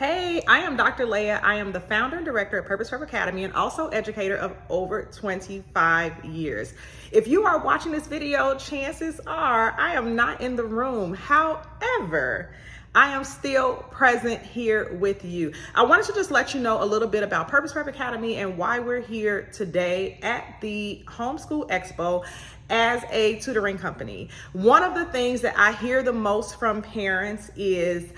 Hey, I am Dr. Leah. I am the founder and director of Purpose Prep Academy and also educator of over 25 years. If you are watching this video, chances are I am not in the room. However, I am still present here with you. I wanted to just let you know a little bit about Purpose Prep Academy and why we're here today at the Homeschool Expo as a tutoring company. One of the things that I hear the most from parents is,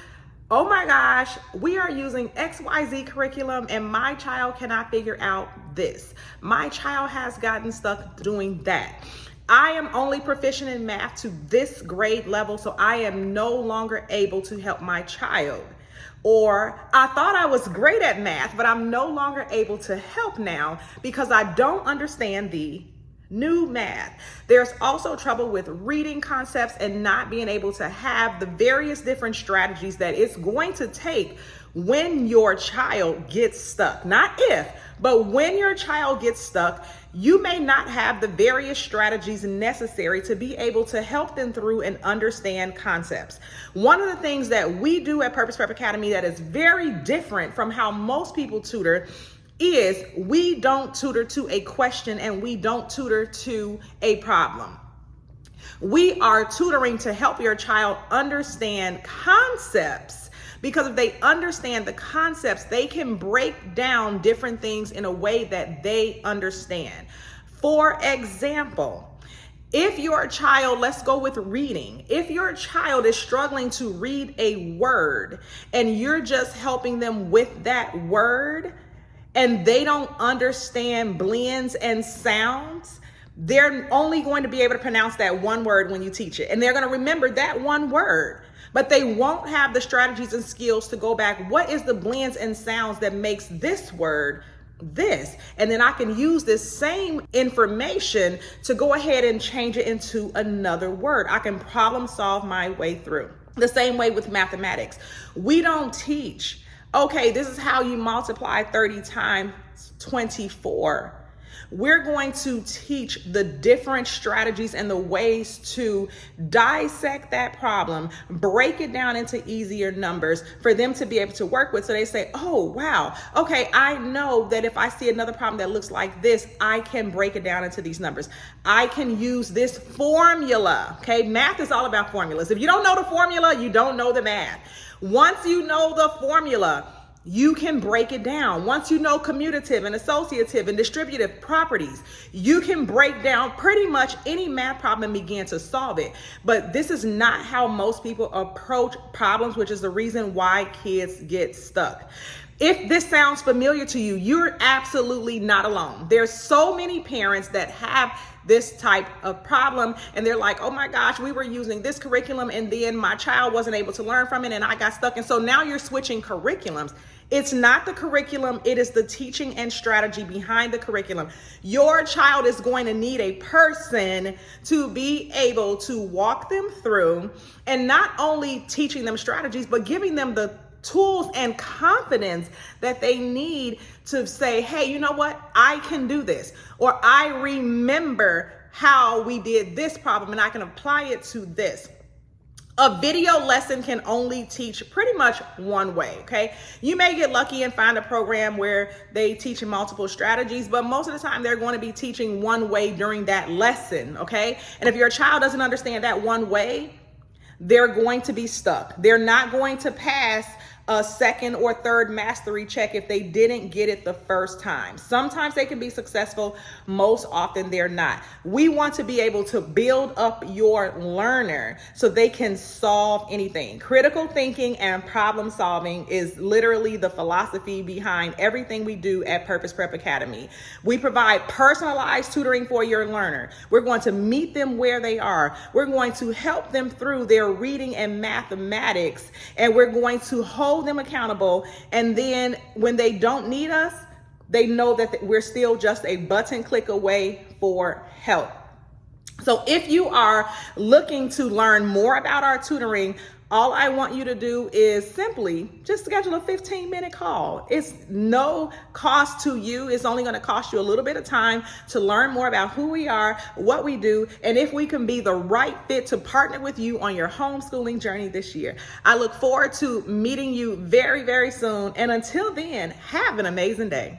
oh my gosh, we are using XYZ curriculum and my child cannot figure out this. My child has gotten stuck doing that. I am only proficient in math to this grade level, so I am no longer able to help my child. Or I thought I was great at math, but I'm no longer able to help now because I don't understand the new math. There's also trouble with reading concepts and not being able to have the various different strategies that it's going to take when your child gets stuck. Not if, but when your child gets stuck, you may not have the various strategies necessary to be able to help them through and understand concepts. One of the things that we do at Purpose Prep Academy that is very different from how most people tutor is we don't tutor to a question and we don't tutor to a problem. We are tutoring to help your child understand concepts, because if they understand the concepts, they can break down different things in a way that they understand. For example, if your child, let's go with reading. If your child is struggling to read a word and you're just helping them with that word, and they don't understand blends and sounds, they're only going to be able to pronounce that one word when you teach it. And they're going to remember that one word, but they won't have the strategies and skills to go back. What is the blends and sounds that makes this word this? And then I can use this same information to go ahead and change it into another word. I can problem solve my way through. The same way with mathematics. We don't teach, okay, this is how you multiply 30 times 24. We're going to teach the different strategies and the ways to dissect that problem, break it down into easier numbers for them to be able to work with. So they say, oh, wow, okay, I know that if I see another problem that looks like this, I can break it down into these numbers. I can use this formula, okay? Math is all about formulas. If you don't know the formula, you don't know the math. Once you know the formula, you can break it down. Once you know commutative and associative and distributive properties, you can break down pretty much any math problem and begin to solve it. But this is not how most people approach problems, which is the reason why kids get stuck. If this sounds familiar to you, you're absolutely not alone. There's so many parents that have this type of problem and they're like, oh my gosh, we were using this curriculum and then my child wasn't able to learn from it and I got stuck. And so now you're switching curriculums. It's not the curriculum, it is the teaching and strategy behind the curriculum. Your child is going to need a person to be able to walk them through and not only teaching them strategies, but giving them the tools and confidence that they need to say, hey, you know what? I can do this. Or I remember how we did this problem and I can apply it to this. A video lesson can only teach pretty much one way, okay? You may get lucky and find a program where they teach multiple strategies, but most of the time they're going to be teaching one way during that lesson, okay? And if your child doesn't understand that one way, they're going to be stuck. They're not going to pass a second or third mastery check if they didn't get it the first time. Sometimes they can be successful, most often they're not. We want to be able to build up your learner so they can solve anything. Critical thinking and problem solving is literally the philosophy behind everything we do at Purpose Prep Academy. We provide personalized tutoring for your learner. We're going to meet them where they are. We're going to help them through their reading and mathematics, and we're going to hold them accountable. And then when they don't need us, they know that we're still just a button click away for help. So if you are looking to learn more about our tutoring, All I want you to do is simply just schedule a 15-minute call. It's no cost to you. It's only going to cost you a little bit of time to learn more about who we are, what we do, and if we can be the right fit to partner with you on your homeschooling journey this year. I look forward to meeting you very, very soon. And until then, have an amazing day.